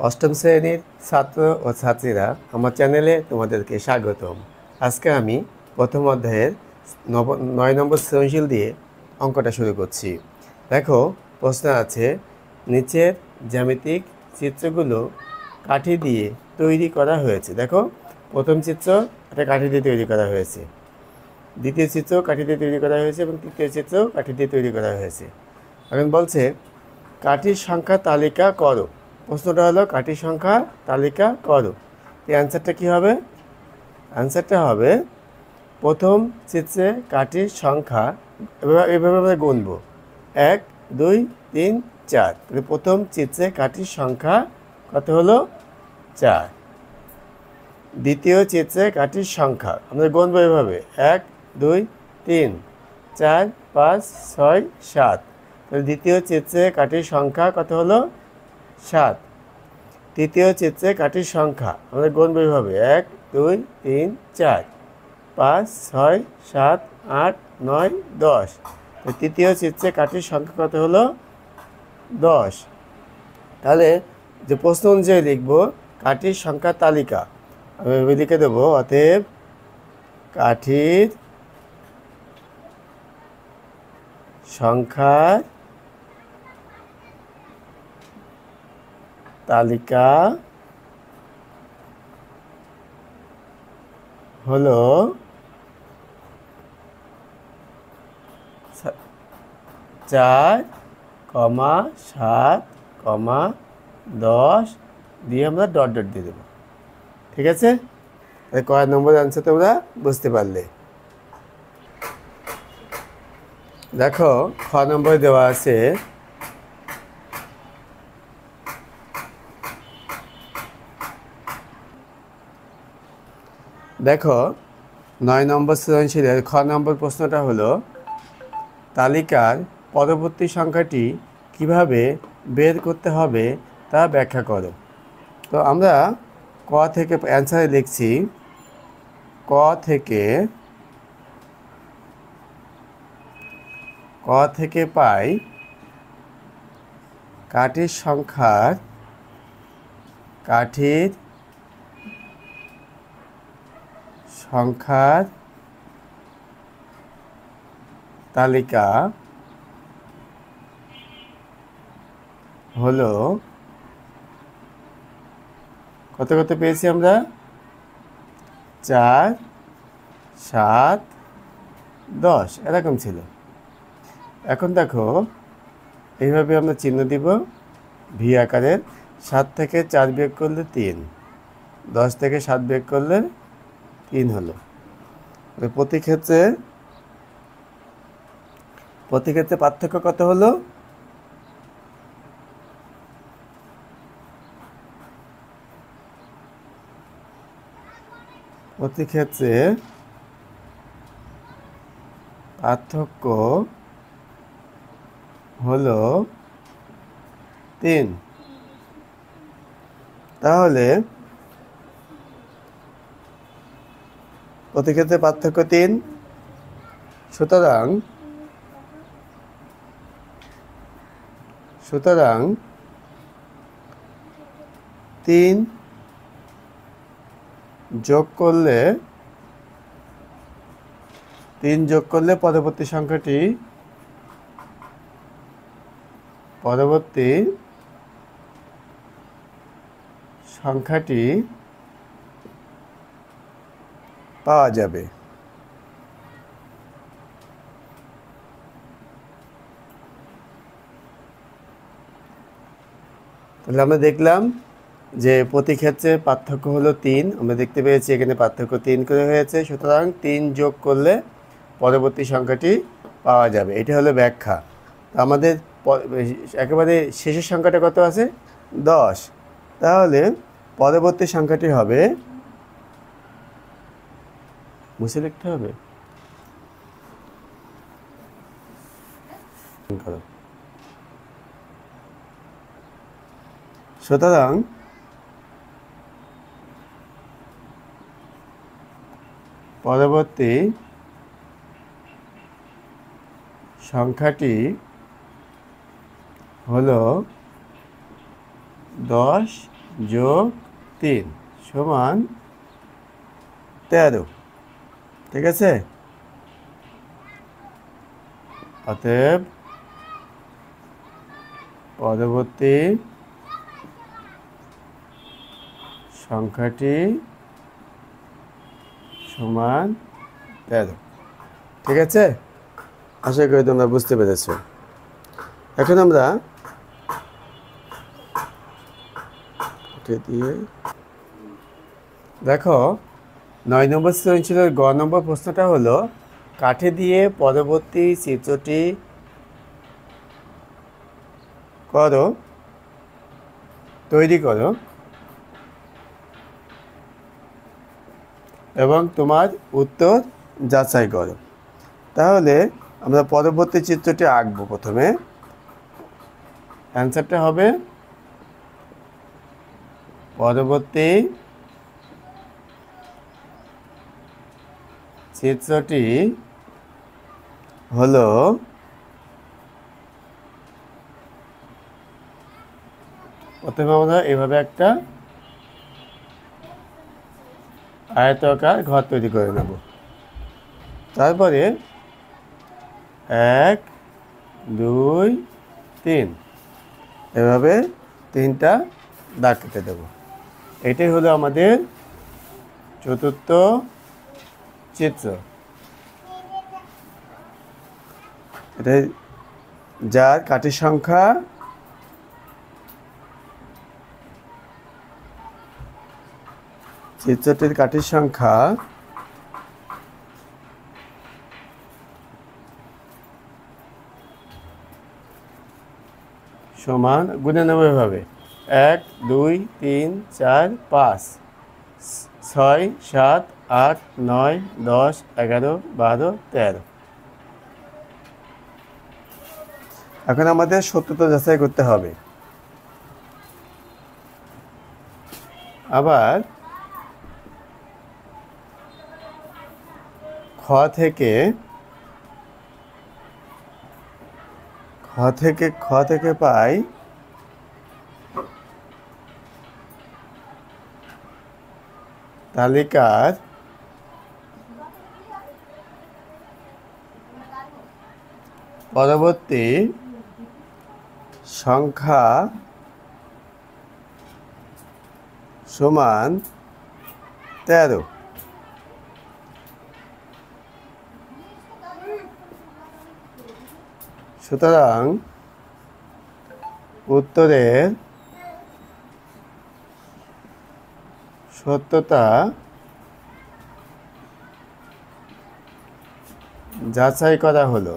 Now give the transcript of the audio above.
অষ্টম শ্রেণীর ছাত্র ও ছাত্রীরা আমার চ্যানেলে তোমাদেরকে স্বাগতম। আজকে আমি প্রথম অধ্যায়ের 9 নম্বর সৃজনশীল দিয়ে অঙ্কটা শুরু করছি। দেখো, প্রশ্ন আছে, নিচের জ্যামিতিক চিত্রগুলো কাঠি দিয়ে তৈরি করা হয়েছে। দেখো, প্রথম চিত্র একটা কাঠি দিয়ে তৈরি করা হয়েছে, দ্বিতীয় চিত্র কাঠি দিয়ে তৈরি করা হয়েছে এবং তৃতীয় চিত্র কাঠি দিয়ে তৈরি করা হয়েছে। এখন বলছে কাঠির সংখ্যা তালিকা করো। প্রশ্নটা হলো কাঠির সংখ্যা তালিকা করো। এই অ্যান্সারটা কী হবে? অ্যান্সারটা হবে প্রথম চিত্রে কাঠির সংখ্যা এভাবে আমরা গুনবো 1 2 3 4। প্রথম চিত্রে কাঠির সংখ্যা কত হলো? 4। দ্বিতীয় চিত্রে কাঠির সংখ্যা আমরা গুনবো এভাবে 1 2 3 4 5 6 7। তাহলে দ্বিতীয় চিত্রে কাঠির সংখ্যা কত হলো? 7। তৃতীয় চিত্রে কাঠির সংখ্যা আমরা গুনবো এভাবে 1 2 3 4 5 6 7 8 9 10। তৃতীয় চিত্রে কাঠির সংখ্যা কত হলো? 10। তাহলে যে প্রশ্ন অনুযায়ী লিখবো কাঠির সংখ্যা তালিকা, আমি লিখে দেবো অতএব কাঠির সংখ্যার তালিকা হলো 4, 7, 10 দিয়ে আমরা ডট ডট দিয়ে দেবো। ঠিক আছে? কয় নম্বর আনসার তোমরা বুঝতে পারলে? দেখো, খ নম্বর দেওয়া আছে দেখো 9 নম্বর সৃজনশীলের খ নম্বর প্রশ্নটা হলো তালিকার পরবর্তী সংখ্যাটি কিভাবে বের করতে হবে তা ব্যাখ্যা করো। তো আমরা ক থেকে অ্যান্সারে লিখছি ক থেকে পাই কাঠির সংখ্যার তালিকা হলো কত কত পেয়েছি আমরা? 4, 7, 10 এরকম ছিল। এখন দেখো এইভাবে আমরা চিহ্ন দিব ভি আকারের। 7 থেকে 4 বিয়োগ করলে 3, 10 থেকে 7 বিয়োগ করলে 3 হলো। প্রতি ক্ষেত্রে পার্থক্য কত হলো? প্রতি ক্ষেত্রে পার্থক্য হলো 3। তাহলে প্রতি ক্ষেত্রে পার্থক্য 3, সুতরাং 3 যোগ করলে পরবর্তী সংখ্যাটি পাওয়া যাবে। তাহলে আমরা দেখলাম যে প্রতি ক্ষেত্রে পার্থক্য হলো 3। আমরা দেখতে পেয়েছি এখানে পার্থক্য 3 করে হয়েছে, সুতরাং 3 যোগ করলে পরবর্তী সংখ্যাটি পাওয়া যাবে। এটা হলো ব্যাখ্যা। আমাদের একেবারে শেষের সংখ্যাটা কত আছে? 10। তাহলে পরবর্তী সংখ্যাটি হবে, মুছে লিখতে হবে, সুতরাং পরবর্তী সংখ্যাটি হলো 10 যোগ 3 সমান 13। ঠিক আছে, অতএব পরবর্তী সংখ্যাটি সমান 13। ঠিক আছে, আশা করি তোমরা বুঝতে পেরেছো। এখন আমরা দেখো 9 নম্বর সৃজনশীলের গ নম্বর প্রশ্নটা হলো কাঠি দিয়ে পরবর্তী চিত্রটি তৈরি করো এবং তোমার উত্তর যাচাই করো। তাহলে আমরা পরবর্তী চিত্রটি আঁকবো। প্রথমে অ্যান্সারটা হবে পরবর্তী চিত্রটি হলো প্রথমে আমরা এভাবে একটা আয়তাকার ঘর তৈরি করে নেব। তারপরে 1 2 3 এভাবে 3টা দাগ কেটে দেব। এটাই হলো আমাদের চতুর্থ চিত্র। এটাই যার কাঠির সংখ্যা চিত্রটির কাঠির সংখ্যা সমান গুণে নেব এভাবে 1 2 3 4 5 6 7 8 9 10 11 12 13। এখন আমাদের সত্যতা যাচাই করতে হবে। আবার খ থেকে পাই তালিকার পরবর্তী সংখ্যা সমান 13। সুতরাং উত্তরের সত্যতা যাচাই করা হলো।